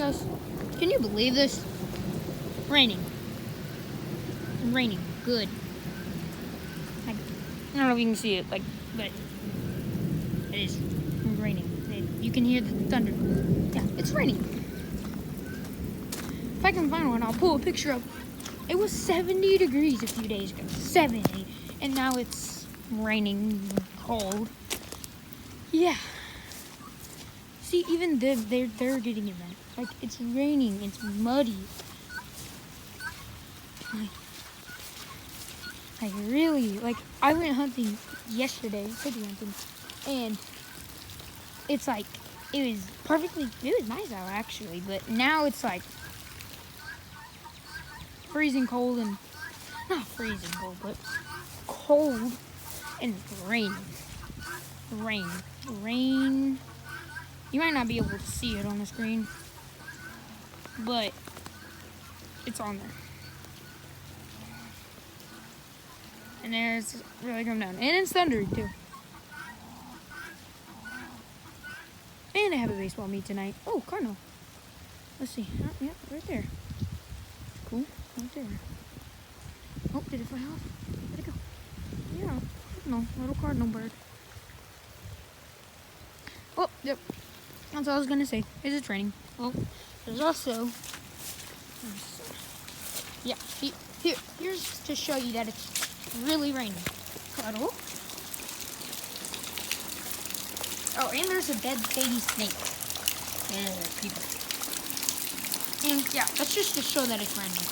Guys, can you believe this? Raining. Raining. Good. I don't know if you can see it, but it is raining. You can hear the thunder. Yeah, it's raining. If I can find one, I'll pull a picture of it. It was 70 degrees a few days ago. 70. And now it's raining, cold. Yeah. See, even they're getting it, man. Like, it's raining, it's muddy. Like really, like, I went hunting yesterday, turkey hunting, and it's like, it was nice out actually, but now it's like freezing cold and, not freezing cold, but cold and rain. Rain. You might not be able to see it on the screen, but it's on there. And there's really come down. And it's thundering too. And I have a baseball meet tonight. Oh, Cardinal. Let's see. Oh, yeah, right there. Cool. Right there. Oh, did it fly off? Where'd it go? Yeah, Cardinal. Little Cardinal bird. Oh, yep. That's all I was going to say. Is it's raining. Oh, there's also... Yeah, here's to show you that it's really raining. Cuddle. Oh, and there's a dead baby snake. Yeah, people. And yeah, that's just to show that it's raining.